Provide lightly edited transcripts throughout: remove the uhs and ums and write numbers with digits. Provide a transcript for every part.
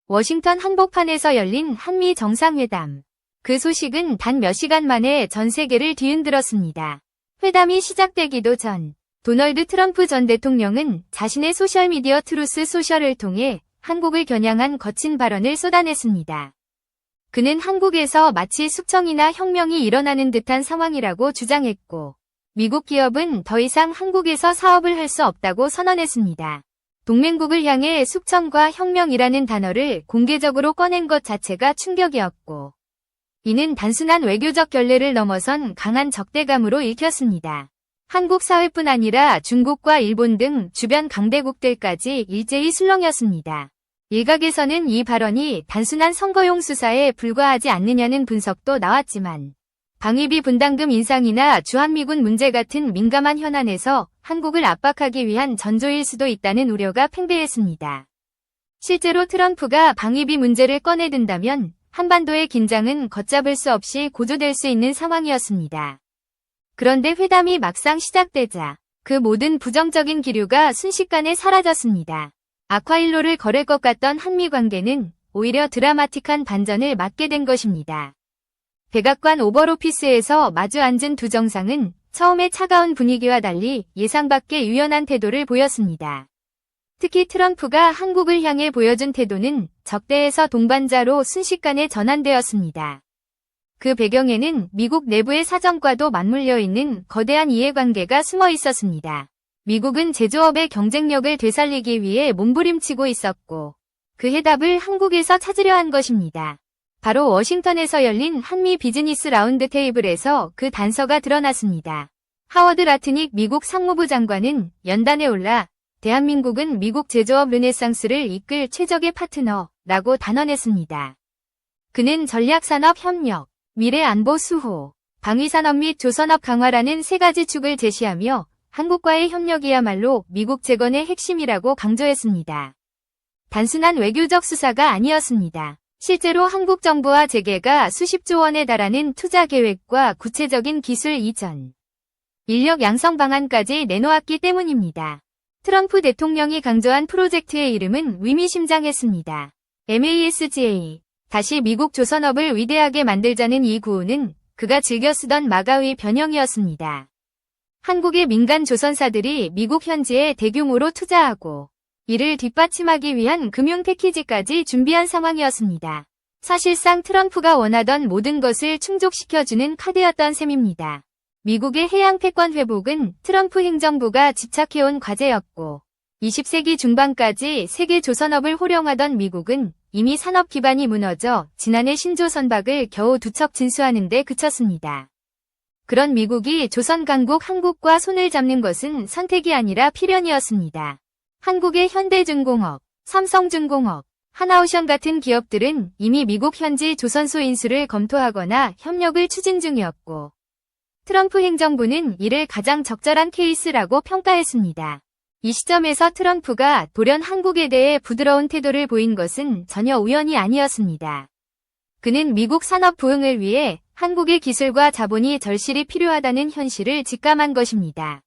워싱턴 한복판에서 열린 한미 정상회담. 그 소식은 단 몇 시간 만에 전 세계를 뒤흔들었습니다. 회담이 시작되기도 전 도널드 트럼프 전 대통령은 자신의 소셜미디어 트루스 소셜을 통해 한국을 겨냥한 거친 발언을 쏟아냈습니다. 그는 한국에서 마치 숙청이나 혁명이 일어나는 듯한 상황이라고 주장했고, 미국 기업은 더 이상 한국에서 사업을 할 수 없다고 선언했습니다. 동맹국을 향해 숙청과 혁명이라는 단어를 공개적으로 꺼낸 것 자체가 충격이었고, 이는 단순한 외교적 결례를 넘어선 강한 적대감으로 읽혔습니다. 한국 사회뿐 아니라 중국과 일본 등 주변 강대국들까지 일제히 술렁였습니다. 일각에서는 이 발언이 단순한 선거용 수사에 불과하지 않느냐는 분석도 나왔지만, 방위비 분담금 인상이나 주한미군 문제 같은 민감한 현안에서 한국을 압박하기 위한 전조일 수도 있다는 우려가 팽배했습니다. 실제로 트럼프가 방위비 문제를 꺼내든다면 한반도의 긴장은 걷잡을 수 없이 고조될 수 있는 상황이었습니다. 그런데 회담이 막상 시작되자 그 모든 부정적인 기류가 순식간에 사라졌습니다. 아쿠아일로를 걸을 것 같던 한미 관계는 오히려 드라마틱한 반전을 맞게 된 것입니다. 백악관 오벌오피스에서 마주 앉은 두 정상은 처음에 차가운 분위기와 달리 예상 밖의 유연한 태도를 보였습니다. 특히 트럼프가 한국을 향해 보여준 태도는 적대에서 동반자로 순식간에 전환되었습니다. 그 배경에는 미국 내부의 사정과도 맞물려 있는 거대한 이해관계가 숨어 있었습니다. 미국은 제조업의 경쟁력을 되살리기 위해 몸부림치고 있었고, 그 해답을 한국에서 찾으려 한 것입니다. 바로 워싱턴에서 열린 한미 비즈니스 라운드 테이블에서 그 단서가 드러났습니다. 하워드 라트닉 미국 상무부 장관은 연단에 올라 대한민국은 미국 제조업 르네상스를 이끌 최적의 파트너라고 단언했습니다. 그는 전략산업협력, 미래안보 수호, 방위산업 및 조선업 강화라는 세 가지 축을 제시하며 한국과의 협력이야말로 미국 재건의 핵심이라고 강조했습니다. 단순한 외교적 수사가 아니었습니다. 실제로 한국 정부와 재계가 수십조 원에 달하는 투자 계획과 구체적인 기술 이전, 인력 양성 방안까지 내놓았기 때문입니다. 트럼프 대통령이 강조한 프로젝트의 이름은 의미심장했습니다. MASGA, 다시 미국 조선업을 위대하게 만들자는 이 구호는 그가 즐겨 쓰던 마가의 변형이었습니다. 한국의 민간 조선사들이 미국 현지에 대규모로 투자하고 이를 뒷받침하기 위한 금융 패키지까지 준비한 상황이었습니다. 사실상 트럼프가 원하던 모든 것을 충족시켜주는 카드였던 셈입니다. 미국의 해양 패권 회복은 트럼프 행정부가 집착해온 과제였고, 20세기 중반까지 세계 조선업을 호령하던 미국은 이미 산업 기반이 무너져 지난해 신조 선박을 겨우 두 척 진수하는 데 그쳤습니다. 그런 미국이 조선 강국 한국과 손을 잡는 것은 선택이 아니라 필연이었습니다. 한국의 현대중공업, 삼성중공업, 하나오션 같은 기업들은 이미 미국 현지 조선소 인수를 검토하거나 협력을 추진 중이었고, 트럼프 행정부는 이를 가장 적절한 케이스라고 평가했습니다. 이 시점에서 트럼프가 돌연 한국에 대해 부드러운 태도를 보인 것은 전혀 우연이 아니었습니다. 그는 미국 산업 부흥을 위해 한국의 기술과 자본이 절실히 필요하다는 현실을 직감한 것입니다.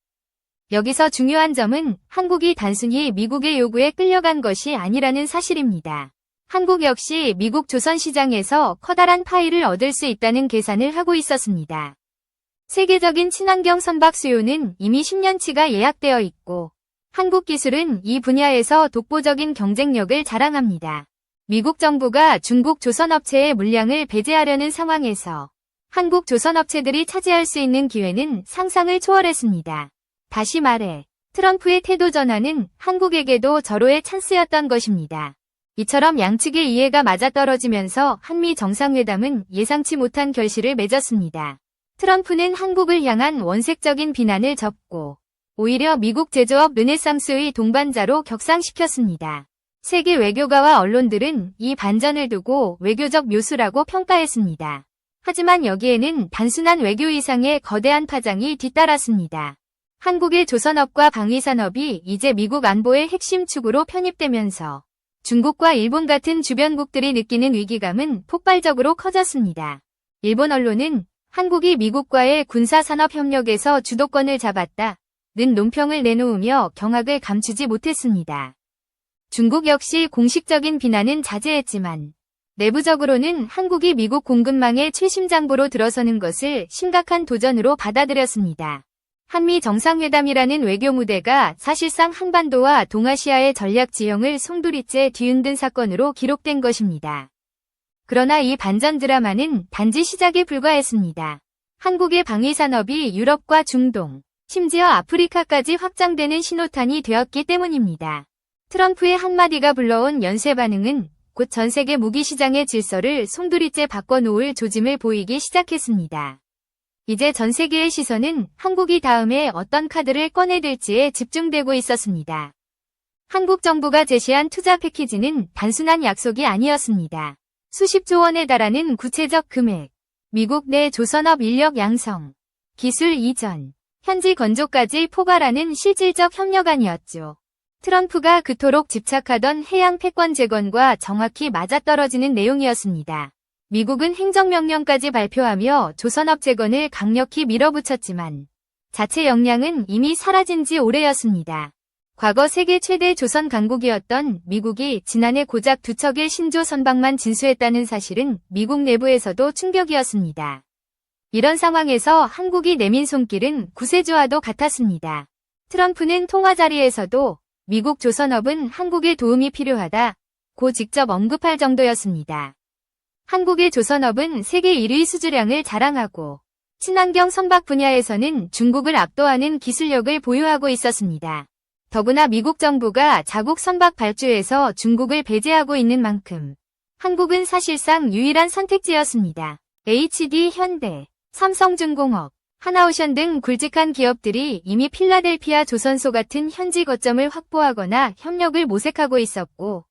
여기서 중요한 점은 한국이 단순히 미국의 요구에 끌려간 것이 아니라는 사실입니다. 한국 역시 미국 조선 시장에서 커다란 파이를 얻을 수 있다는 계산을 하고 있었습니다. 세계적인 친환경 선박 수요는 이미 10년치가 예약되어 있고, 한국 기술은 이 분야에서 독보적인 경쟁력을 자랑합니다. 미국 정부가 중국 조선업체의 물량을 배제하려는 상황에서 한국 조선업체들이 차지할 수 있는 기회는 상상을 초월했습니다. 다시 말해, 트럼프의 태도 전환은 한국에게도 절호의 찬스였던 것입니다. 이처럼 양측의 이해가 맞아떨어지면서 한미 정상회담은 예상치 못한 결실을 맺었습니다. 트럼프는 한국을 향한 원색적인 비난을 접고 오히려 미국 제조업 르네상스의 동반자로 격상시켰습니다. 세계 외교가와 언론들은 이 반전을 두고 외교적 묘수라고 평가했습니다. 하지만 여기에는 단순한 외교 이상의 거대한 파장이 뒤따랐습니다. 한국의 조선업과 방위산업이 이제 미국 안보의 핵심 축으로 편입되면서 중국과 일본 같은 주변국들이 느끼는 위기감은 폭발적으로 커졌습니다. 일본 언론은 한국이 미국과의 군사산업협력에서 주도권을 잡았다는 논평을 내놓으며 경악을 감추지 못했습니다. 중국 역시 공식적인 비난은 자제했지만 내부적으로는 한국이 미국 공급망의 최심장부로 들어서는 것을 심각한 도전으로 받아들였습니다. 한미 정상회담이라는 외교 무대가 사실상 한반도와 동아시아의 전략 지형을 송두리째 뒤흔든 사건으로 기록된 것입니다. 그러나 이 반전 드라마는 단지 시작에 불과했습니다. 한국의 방위산업이 유럽과 중동, 심지어 아프리카까지 확장되는 신호탄이 되었기 때문입니다. 트럼프의 한마디가 불러온 연쇄 반응은 곧 전 세계 무기 시장의 질서를 송두리째 바꿔놓을 조짐을 보이기 시작했습니다. 이제 전 세계의 시선은 한국이 다음에 어떤 카드를 꺼내들지에 집중되고 있었습니다. 한국 정부가 제시한 투자 패키지는 단순한 약속이 아니었습니다. 수십조 원에 달하는 구체적 금액, 미국 내 조선업 인력 양성, 기술 이전, 현지 건조까지 포괄하는 실질적 협력안이었죠. 트럼프가 그토록 집착하던 해양 패권 재건과 정확히 맞아떨어지는 내용이었습니다. 미국은 행정명령까지 발표하며 조선업 재건을 강력히 밀어붙였지만 자체 역량은 이미 사라진 지 오래였습니다. 과거 세계 최대 조선 강국이었던 미국이 지난해 고작 2척의 신조 선박만 진수했다는 사실은 미국 내부에서도 충격이었습니다. 이런 상황에서 한국이 내민 손길은 구세주와도 같았습니다. 트럼프는 통화 자리에서도 미국 조선업은 한국의 도움이 필요하다고 직접 언급할 정도였습니다. 한국의 조선업은 세계 1위 수주량을 자랑하고 친환경 선박 분야에서는 중국을 압도하는 기술력을 보유하고 있었습니다. 더구나 미국 정부가 자국 선박 발주에서 중국을 배제하고 있는 만큼 한국은 사실상 유일한 선택지였습니다. HD 현대, 삼성중공업, 하나오션 등 굵직한 기업들이 이미 필라델피아 조선소 같은 현지 거점을 확보하거나 협력을 모색하고 있었고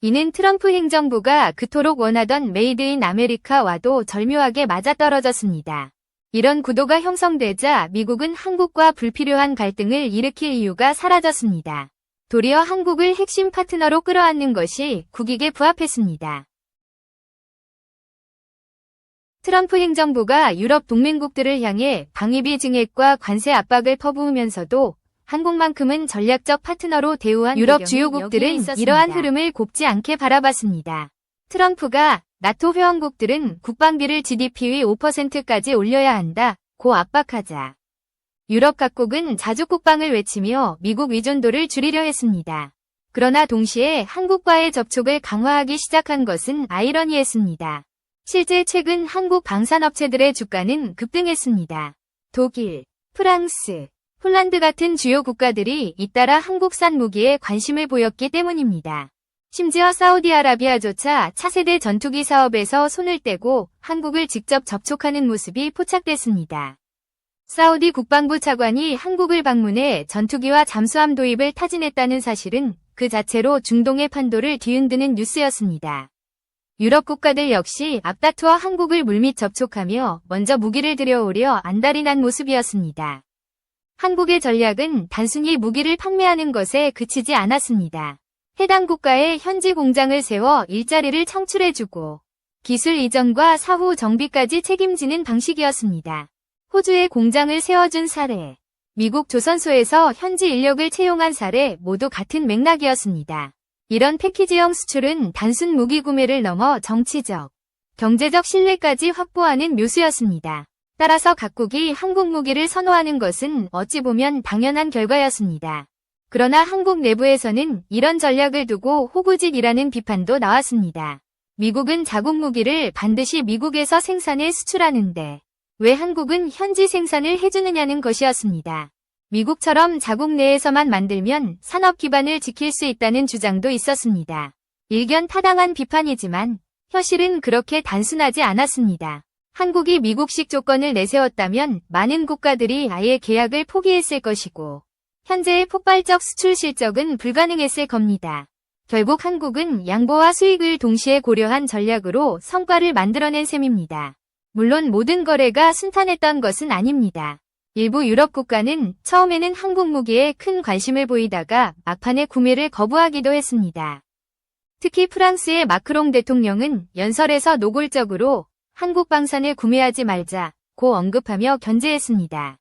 이는 트럼프 행정부가 그토록 원하던 메이드 인 아메리카와도 절묘하게 맞아떨어졌습니다. 이런 구도가 형성되자 미국은 한국과 불필요한 갈등을 일으킬 이유가 사라졌습니다. 도리어 한국을 핵심 파트너로 끌어안는 것이 국익에 부합했습니다. 트럼프 행정부가 유럽 동맹국들을 향해 방위비 증액과 관세 압박을 퍼부으면서도 한국만큼은 전략적 파트너로 대우한 유럽 주요국들은 이러한 흐름을 곱지 않게 바라봤습니다. 트럼프가 나토 회원국들은 국방비를 GDP의 5%까지 올려야 한다고 압박하자 유럽 각국은 자주 국방을 외치며 미국 의존도를 줄이려 했습니다. 그러나 동시에 한국과의 접촉을 강화하기 시작한 것은 아이러니했습니다. 실제 최근 한국 방산업체들의 주가는 급등했습니다. 독일, 프랑스, 폴란드 같은 주요 국가들이 잇따라 한국산 무기에 관심을 보였기 때문입니다. 심지어 사우디아라비아조차 차세대 전투기 사업에서 손을 떼고 한국을 직접 접촉하는 모습이 포착됐습니다. 사우디 국방부 차관이 한국을 방문해 전투기와 잠수함 도입을 타진했다는 사실은 그 자체로 중동의 판도를 뒤흔드는 뉴스였습니다. 유럽 국가들 역시 앞다투어 한국을 물밑 접촉하며 먼저 무기를 들여오려 안달이 난 모습이었습니다. 한국의 전략은 단순히 무기를 판매하는 것에 그치지 않았습니다. 해당 국가에 현지 공장을 세워 일자리를 창출해주고 기술 이전과 사후 정비까지 책임지는 방식이었습니다. 호주에 공장을 세워준 사례, 미국 조선소에서 현지 인력을 채용한 사례 모두 같은 맥락이었습니다. 이런 패키지형 수출은 단순 무기 구매를 넘어 정치적, 경제적 신뢰까지 확보하는 묘수였습니다. 따라서 각국이 한국 무기를 선호하는 것은 어찌 보면 당연한 결과였습니다. 그러나 한국 내부에서는 이런 전략을 두고 호구짓이라는 비판도 나왔습니다. 미국은 자국 무기를 반드시 미국에서 생산해 수출하는데 왜 한국은 현지 생산을 해주느냐는 것이었습니다. 미국처럼 자국 내에서만 만들면 산업 기반을 지킬 수 있다는 주장도 있었습니다. 일견 타당한 비판이지만 현실은 그렇게 단순하지 않았습니다. 한국이 미국식 조건을 내세웠다면 많은 국가들이 아예 계약을 포기했을 것이고 현재의 폭발적 수출 실적은 불가능했을 겁니다. 결국 한국은 양보와 수익을 동시에 고려한 전략으로 성과를 만들어낸 셈입니다. 물론 모든 거래가 순탄했던 것은 아닙니다. 일부 유럽 국가는 처음에는 한국 무기에 큰 관심을 보이다가 막판에 구매를 거부하기도 했습니다. 특히 프랑스의 마크롱 대통령은 연설에서 노골적으로 한국 방산을 구매하지 말자고 언급하며 견제했습니다.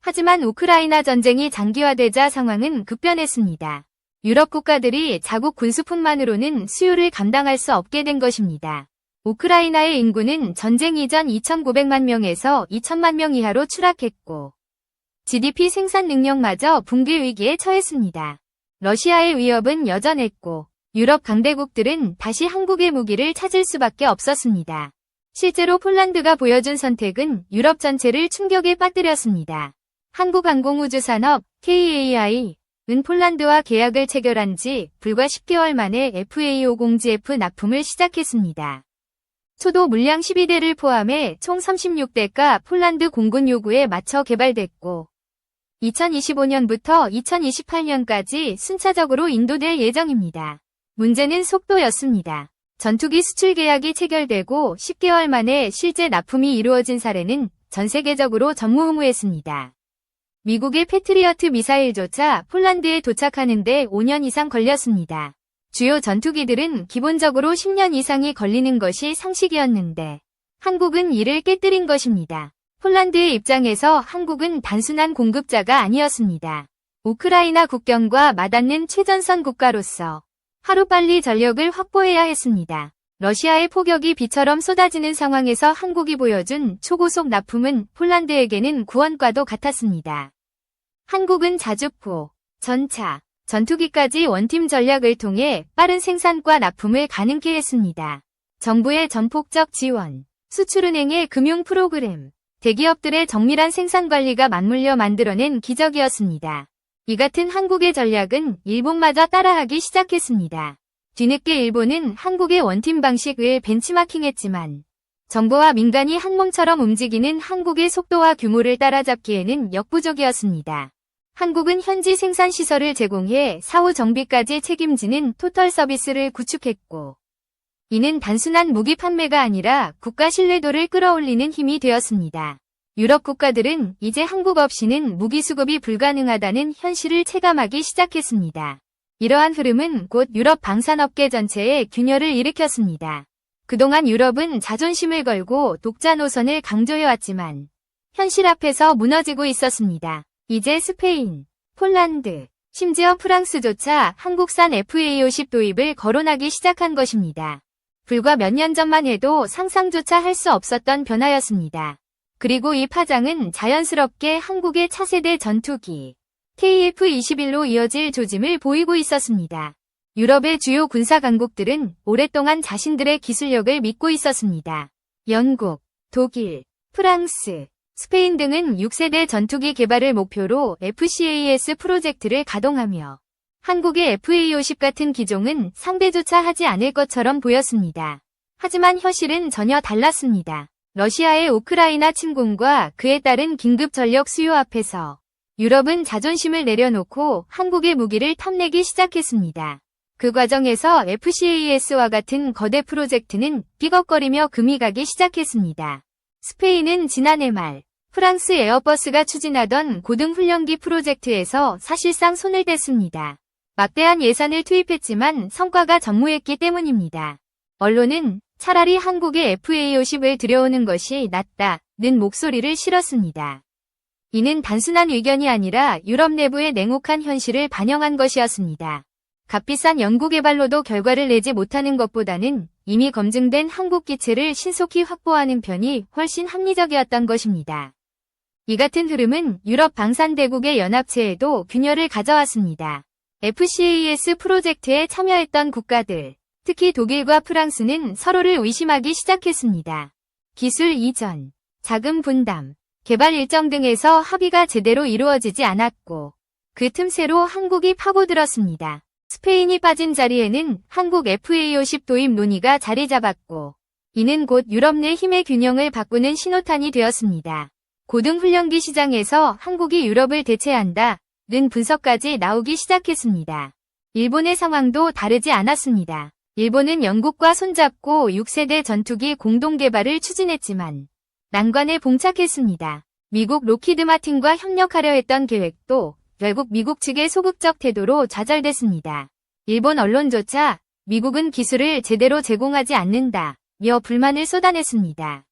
하지만 우크라이나 전쟁이 장기화되자 상황은 급변했습니다. 유럽 국가들이 자국 군수품만으로는 수요를 감당할 수 없게 된 것입니다. 우크라이나의 인구는 전쟁 이전 2,900만 명에서 2,000만 명 이하로 추락했고 GDP 생산 능력마저 붕괴 위기에 처했습니다. 러시아의 위협은 여전했고 유럽 강대국들은 다시 한국의 무기를 찾을 수밖에 없었습니다. 실제로 폴란드가 보여준 선택은 유럽 전체를 충격에 빠뜨렸습니다. 한국항공우주산업 KAI 은 폴란드와 계약을 체결한 지 불과 10개월 만에 FA50GF 납품을 시작했습니다. 초도 물량 12대를 포함해 총 36대가 폴란드 공군 요구에 맞춰 개발됐고 2025년부터 2028년까지 순차적으로 인도될 예정입니다. 문제는 속도였습니다. 전투기 수출 계약이 체결되고 10개월 만에 실제 납품이 이루어진 사례는 전 세계적으로 전무후무했습니다. 미국의 패트리어트 미사일조차 폴란드에 도착하는 데 5년 이상 걸렸습니다. 주요 전투기들은 기본적으로 10년 이상이 걸리는 것이 상식이었는데 한국은 이를 깨뜨린 것입니다. 폴란드의 입장에서 한국은 단순한 공급자가 아니었습니다. 우크라이나 국경과 맞닿는 최전선 국가로서 하루빨리 전력을 확보해야 했습니다. 러시아의 포격이 비처럼 쏟아지는 상황에서 한국이 보여준 초고속 납품은 폴란드에게는 구원과도 같았습니다. 한국은 자주포, 전차, 전투기까지 원팀 전략을 통해 빠른 생산과 납품을 가능케 했습니다. 정부의 전폭적 지원, 수출은행의 금융 프로그램, 대기업들의 정밀한 생산 관리가 맞물려 만들어낸 기적이었습니다. 이 같은 한국의 전략은 일본마저 따라하기 시작했습니다. 뒤늦게 일본은 한국의 원팀 방식을 벤치마킹했지만 정부와 민간이 한몸처럼 움직이는 한국의 속도와 규모를 따라잡기에는 역부족이었습니다. 한국은 현지 생산 시설을 제공해 사후 정비까지 책임지는 토털 서비스를 구축했고 이는 단순한 무기 판매가 아니라 국가 신뢰도를 끌어올리는 힘이 되었습니다. 유럽 국가들은 이제 한국 없이는 무기 수급이 불가능하다는 현실을 체감하기 시작했습니다. 이러한 흐름은 곧 유럽 방산업계 전체에 균열을 일으켰습니다. 그동안 유럽은 자존심을 걸고 독자 노선을 강조해왔지만 현실 앞에서 무너지고 있었습니다. 이제 스페인, 폴란드, 심지어 프랑스조차 한국산 FA50 도입을 거론하기 시작한 것입니다. 불과 몇 년 전만 해도 상상조차 할 수 없었던 변화였습니다. 그리고 이 파장은 자연스럽게 한국의 차세대 전투기 KF-21로 이어질 조짐을 보이고 있었습니다. 유럽의 주요 군사 강국들은 오랫동안 자신들의 기술력을 믿고 있었습니다. 영국, 독일, 프랑스, 스페인 등은 6세대 전투기 개발을 목표로 FCAS 프로젝트를 가동하며 한국의 FA50 같은 기종은 상대조차 하지 않을 것처럼 보였습니다. 하지만 현실은 전혀 달랐습니다. 러시아의 우크라이나 침공과 그에 따른 긴급 전력 수요 앞에서 유럽은 자존심을 내려놓고 한국의 무기를 탐내기 시작했습니다. 그 과정에서 FCAS와 같은 거대 프로젝트는 삐걱거리며 금이 가기 시작했습니다. 스페인은 지난해 말 프랑스 에어버스가 추진하던 고등훈련기 프로젝트에서 사실상 손을 댔습니다. 막대한 예산을 투입했지만 성과가 전무했기 때문입니다. 언론은 차라리 한국의 FA50을 들여오는 것이 낫다는 목소리를 실었습니다. 이는 단순한 의견이 아니라 유럽 내부의 냉혹한 현실을 반영한 것이었습니다. 값비싼 연구개발로도 결과를 내지 못하는 것보다는 이미 검증된 한국 기체를 신속히 확보하는 편이 훨씬 합리적이었던 것입니다. 이 같은 흐름은 유럽 방산대국의 연합체에도 균열을 가져왔습니다. FCAS 프로젝트에 참여했던 국가들, 특히 독일과 프랑스는 서로를 의심하기 시작했습니다. 기술 이전, 자금 분담, 개발 일정 등에서 합의가 제대로 이루어지지 않았고 그 틈새로 한국이 파고들었습니다. 스페인이 빠진 자리에는 한국 FA50 도입 논의가 자리 잡았고 이는 곧 유럽 내 힘의 균형을 바꾸는 신호탄이 되었습니다. 고등훈련기 시장에서 한국이 유럽을 대체한다는 분석까지 나오기 시작했습니다. 일본의 상황도 다르지 않았습니다. 일본은 영국과 손잡고 6세대 전투기 공동 개발을 추진했지만 난관에 봉착했습니다. 미국 로키드 마틴과 협력하려 했던 계획도 결국 미국 측의 소극적 태도로 좌절됐습니다. 일본 언론조차 미국은 기술을 제대로 제공하지 않는다며 불만을 쏟아냈습니다.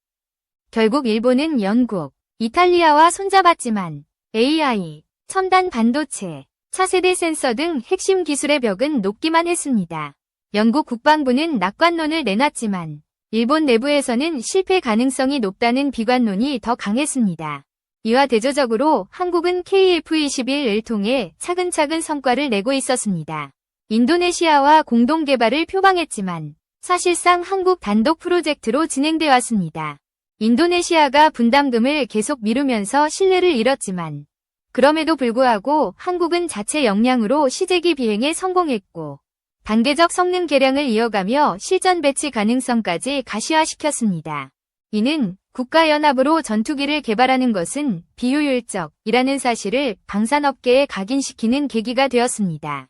결국 일본은 영국, 이탈리아와 손잡았지만 AI, 첨단 반도체, 차세대 센서 등 핵심 기술의 벽은 높기만 했습니다. 영국 국방부는 낙관론을 내놨지만 일본 내부에서는 실패 가능성이 높다는 비관론이 더 강했습니다. 이와 대조적으로 한국은 KF-21을 통해 차근차근 성과를 내고 있었습니다. 인도네시아와 공동 개발을 표방했지만 사실상 한국 단독 프로젝트로 진행돼 왔습니다. 인도네시아가 분담금을 계속 미루면서 신뢰를 잃었지만 그럼에도 불구하고 한국은 자체 역량으로 시제기 비행에 성공했고 단계적 성능 개량을 이어가며 실전 배치 가능성까지 가시화시켰습니다. 이는 국가연합으로 전투기를 개발하는 것은 비효율적이라는 사실을 방산업계에 각인시키는 계기가 되었습니다.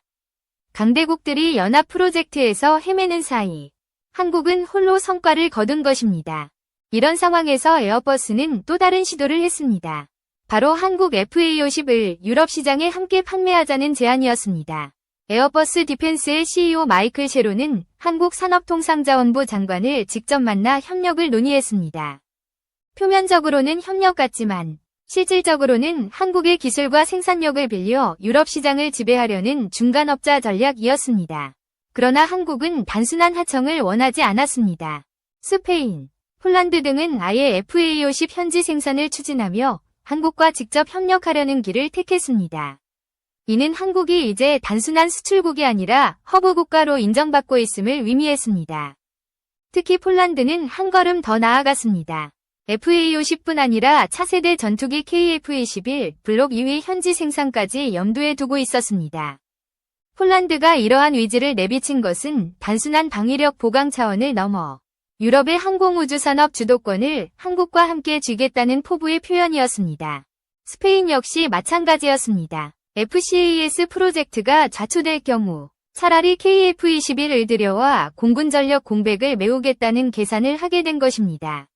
강대국들이 연합 프로젝트에서 헤매는 사이 한국은 홀로 성과를 거둔 것입니다. 이런 상황에서 에어버스는 또 다른 시도를 했습니다. 바로 한국 FA50을 유럽 시장에 함께 판매하자는 제안이었습니다. 에어버스 디펜스의 CEO 마이클 셰로는 한국산업통상자원부 장관을 직접 만나 협력을 논의했습니다. 표면적으로는 협력 같지만 실질적으로는 한국의 기술과 생산력을 빌려 유럽 시장을 지배하려는 중간업자 전략이었습니다. 그러나 한국은 단순한 하청을 원하지 않았습니다. 스페인, 폴란드 등은 아예 FA50 현지 생산을 추진하며 한국과 직접 협력하려는 길을 택했습니다. 이는 한국이 이제 단순한 수출국이 아니라 허브 국가로 인정받고 있음을 의미했습니다. 특히 폴란드는 한 걸음 더 나아갔습니다. FA50뿐 아니라 차세대 전투기 KF-21 블록 2위 현지 생산까지 염두에 두고 있었습니다. 폴란드가 이러한 의지를 내비친 것은 단순한 방위력 보강 차원을 넘어 유럽의 항공우주산업 주도권을 한국과 함께 쥐겠다는 포부의 표현이었습니다. 스페인 역시 마찬가지였습니다. FCAS 프로젝트가 좌초될 경우 차라리 KF-21을 들여와 공군전력 공백을 메우겠다는 계산을 하게 된 것입니다.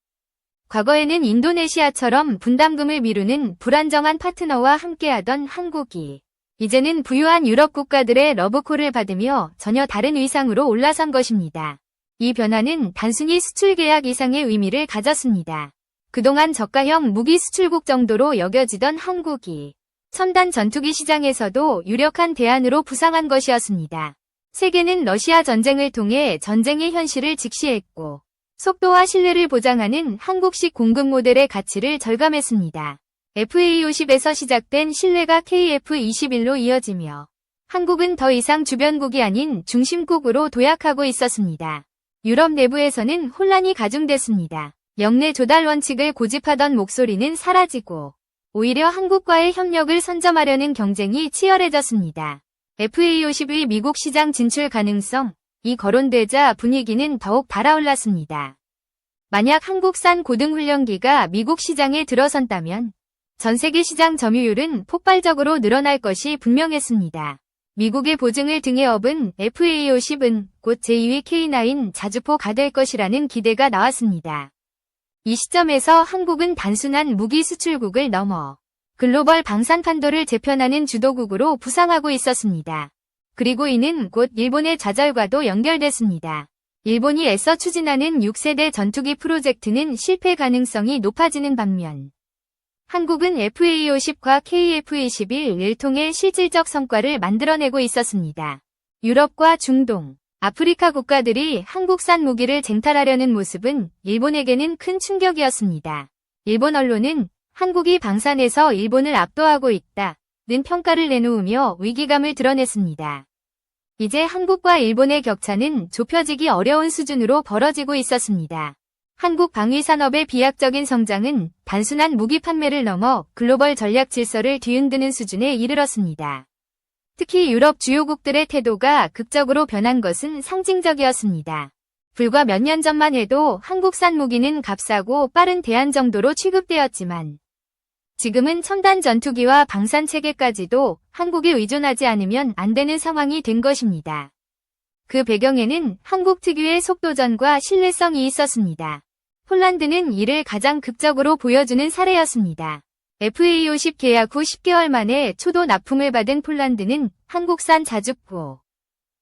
과거에는 인도네시아처럼 분담금을 미루는 불안정한 파트너와 함께하던 한국이 이제는 부유한 유럽 국가들의 러브콜을 받으며 전혀 다른 위상으로 올라선 것입니다. 이 변화는 단순히 수출 계약 이상의 의미를 가졌습니다. 그동안 저가형 무기 수출국 정도로 여겨지던 한국이 첨단 전투기 시장에서도 유력한 대안으로 부상한 것이었습니다. 세계는 러시아 전쟁을 통해 전쟁의 현실을 직시했고 속도와 신뢰를 보장하는 한국식 공급 모델의 가치를 절감했습니다. FA50에서 시작된 신뢰가 KF-21로 이어지며 한국은 더 이상 주변국이 아닌 중심국으로 도약하고 있었습니다. 유럽 내부에서는 혼란이 가중됐습니다. 역내 조달 원칙을 고집하던 목소리는 사라지고 오히려 한국과의 협력을 선점하려는 경쟁이 치열해졌습니다. FA50의 미국 시장 진출 가능성이 거론되자 분위기는 더욱 달아올랐습니다. 만약 한국산 고등훈련기가 미국 시장에 들어선다면 전 세계 시장 점유율은 폭발적으로 늘어날 것이 분명했습니다. 미국의 보증을 등에 업은 FA50은 곧 제2의 K9 자주포가 될 것이라는 기대가 나왔습니다. 이 시점에서 한국은 단순한 무기 수출국을 넘어 글로벌 방산 판도를 재편하는 주도국으로 부상하고 있었습니다. 그리고 이는 곧 일본의 좌절과도 연결됐습니다. 일본이 애써 추진하는 6세대 전투기 프로젝트는 실패 가능성이 높아지는 반면 한국은 FA50과 KF-21을 통해 실질적 성과를 만들어내고 있었습니다. 유럽과 중동, 아프리카 국가들이 한국산 무기를 쟁탈하려는 모습은 일본에게는 큰 충격이었습니다. 일본 언론은 한국이 방산에서 일본을 압도하고 있다는 평가를 내놓으며 위기감을 드러냈습니다. 이제 한국과 일본의 격차는 좁혀지기 어려운 수준으로 벌어지고 있었습니다. 한국 방위산업의 비약적인 성장은 단순한 무기 판매를 넘어 글로벌 전략 질서를 뒤흔드는 수준에 이르렀습니다. 특히 유럽 주요국들의 태도가 극적으로 변한 것은 상징적이었습니다. 불과 몇 년 전만 해도 한국산 무기는 값싸고 빠른 대안 정도로 취급되었지만 지금은 첨단 전투기와 방산 체계까지도 한국에 의존하지 않으면 안 되는 상황이 된 것입니다. 그 배경에는 한국 특유의 속도전과 신뢰성이 있었습니다. 폴란드는 이를 가장 극적으로 보여주는 사례였습니다. FA50 계약 후 10개월 만에 초도 납품을 받은 폴란드는 한국산 자주포,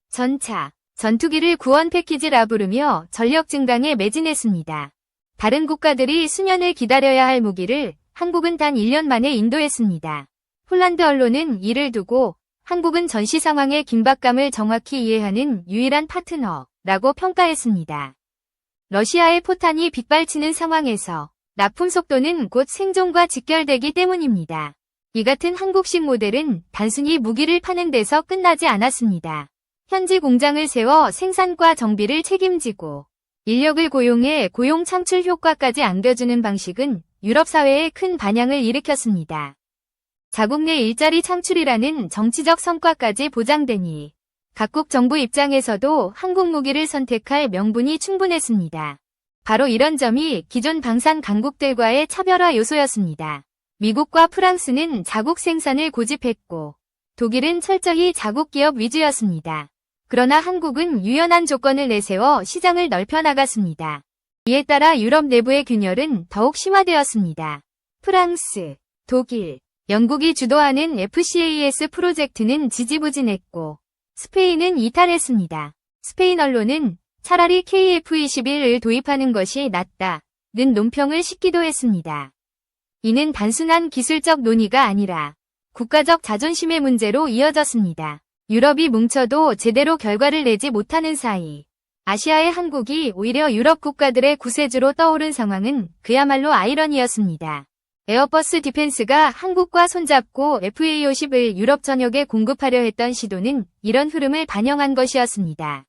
전차, 전투기를 구원 패키지라 부르며 전력 증강에 매진했습니다. 다른 국가들이 수년을 기다려야 할 무기를 한국은 단 1년 만에 인도했습니다. 폴란드 언론은 이를 두고 한국은 전시 상황의 긴박감을 정확히 이해하는 유일한 파트너라고 평가했습니다. 러시아의 포탄이 빗발치는 상황에서 납품 속도는 곧 생존과 직결되기 때문입니다. 이 같은 한국식 모델은 단순히 무기를 파는 데서 끝나지 않았습니다. 현지 공장을 세워 생산과 정비를 책임지고 인력을 고용해 고용 창출 효과까지 안겨주는 방식은 유럽 사회에 큰 반향을 일으켰습니다. 자국 내 일자리 창출이라는 정치적 성과까지 보장되니 각국 정부 입장에서도 한국 무기를 선택할 명분이 충분했습니다. 바로 이런 점이 기존 방산 강국들과의 차별화 요소였습니다. 미국과 프랑스는 자국 생산을 고집했고 독일은 철저히 자국 기업 위주였습니다. 그러나 한국은 유연한 조건을 내세워 시장을 넓혀 나갔습니다. 이에 따라 유럽 내부의 균열은 더욱 심화되었습니다. 프랑스, 독일, 영국이 주도하는 FCAS 프로젝트는 지지부진했고 스페인은 이탈했습니다. 스페인 언론은 차라리 KF-21을 도입하는 것이 낫다는 논평을 싣기도 했습니다. 이는 단순한 기술적 논의가 아니라 국가적 자존심의 문제로 이어졌습니다. 유럽이 뭉쳐도 제대로 결과를 내지 못하는 사이 아시아의 한국이 오히려 유럽 국가들의 구세주로 떠오른 상황은 그야말로 아이러니였습니다. 에어버스 디펜스가 한국과 손잡고 FA-50을 유럽 전역에 공급하려 했던 시도는 이런 흐름을 반영한 것이었습니다.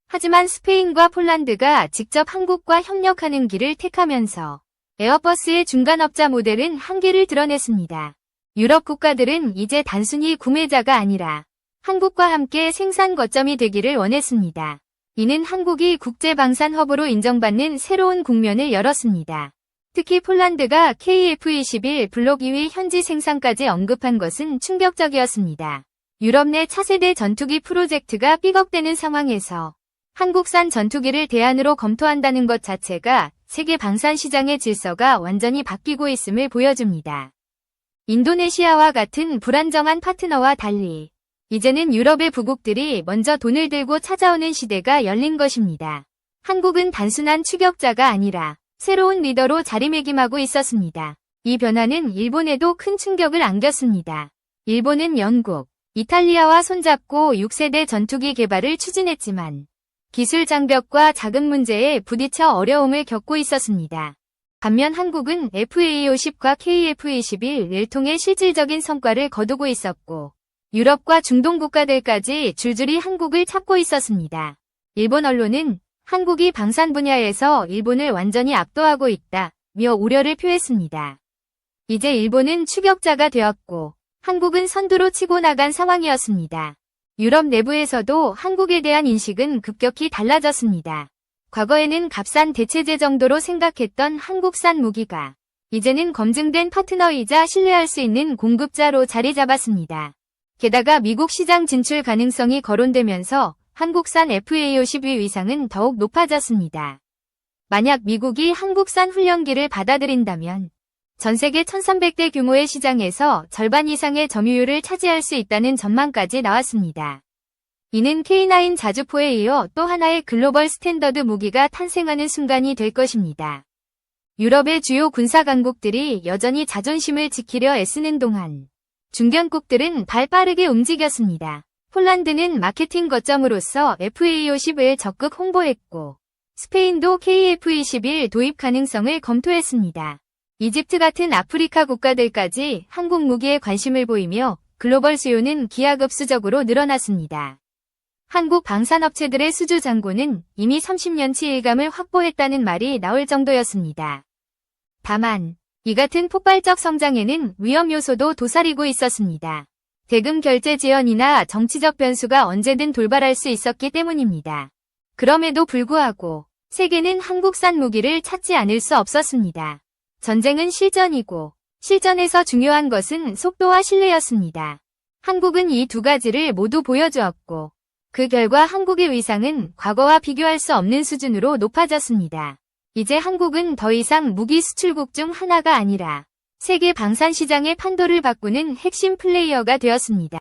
하지만 스페인과 폴란드가 직접 한국과 협력하는 길을 택하면서 에어버스의 중간업자 모델은 한계를 드러냈습니다. 유럽 국가들은 이제 단순히 구매자가 아니라 한국과 함께 생산 거점이 되기를 원했습니다. 이는 한국이 국제방산 허브로 인정받는 새로운 국면을 열었습니다. 특히 폴란드가 KF-21 블록 2위 현지 생산까지 언급한 것은 충격적이었습니다. 유럽 내 차세대 전투기 프로젝트가 삐걱대는 상황에서 한국산 전투기를 대안으로 검토한다는 것 자체가 세계 방산 시장의 질서가 완전히 바뀌고 있음을 보여줍니다. 인도네시아와 같은 불안정한 파트너와 달리 이제는 유럽의 부국들이 먼저 돈을 들고 찾아오는 시대가 열린 것입니다. 한국은 단순한 추격자가 아니라 새로운 리더로 자리매김하고 있었습니다. 이 변화는 일본에도 큰 충격을 안겼습니다. 일본은 영국, 이탈리아와 손잡고 6세대 전투기 개발을 추진했지만 기술 장벽과 자금 문제에 부딪혀 어려움을 겪고 있었습니다. 반면 한국은 FA-50과 KF-21을 통해 실질적인 성과를 거두고 있었고 유럽과 중동 국가들까지 줄줄이 한국을 찾고 있었습니다. 일본 언론은 한국이 방산 분야에서 일본을 완전히 압도하고 있다며 우려를 표했습니다. 이제 일본은 추격자가 되었고 한국은 선두로 치고 나간 상황이었습니다. 유럽 내부에서도 한국에 대한 인식은 급격히 달라졌습니다. 과거에는 값싼 대체제 정도로 생각했던 한국산 무기가 이제는 검증된 파트너이자 신뢰할 수 있는 공급자로 자리 잡았습니다. 게다가 미국 시장 진출 가능성이 거론되면서 한국산 FA-50의 위상은 더욱 높아졌습니다. 만약 미국이 한국산 훈련기를 받아들인다면 전 세계 1300대 규모의 시장에서 절반 이상의 점유율을 차지할 수 있다는 전망까지 나왔습니다. 이는 K9 자주포에 이어 또 하나의 글로벌 스탠더드 무기가 탄생하는 순간이 될 것입니다. 유럽의 주요 군사 강국들이 여전히 자존심을 지키려 애쓰는 동안 중견국들은 발 빠르게 움직였습니다. 폴란드는 마케팅 거점으로서 FA-50을 적극 홍보했고 스페인도 KF-21 도입 가능성을 검토했습니다. 이집트 같은 아프리카 국가들까지 한국 무기에 관심을 보이며 글로벌 수요는 기하급수적으로 늘어났습니다. 한국 방산업체들의 수주 잔고는 이미 30년치 일감을 확보했다는 말이 나올 정도였습니다. 다만 이 같은 폭발적 성장에는 위험 요소도 도사리고 있었습니다. 대금 결제 지연이나 정치적 변수가 언제든 돌발할 수 있었기 때문입니다. 그럼에도 불구하고 세계는 한국산 무기를 찾지 않을 수 없었습니다. 전쟁은 실전이고 실전에서 중요한 것은 속도와 신뢰였습니다. 한국은 이 두 가지를 모두 보여주었고 그 결과 한국의 위상은 과거와 비교할 수 없는 수준으로 높아졌습니다. 이제 한국은 더 이상 무기 수출국 중 하나가 아니라 세계 방산 시장의 판도를 바꾸는 핵심 플레이어가 되었습니다.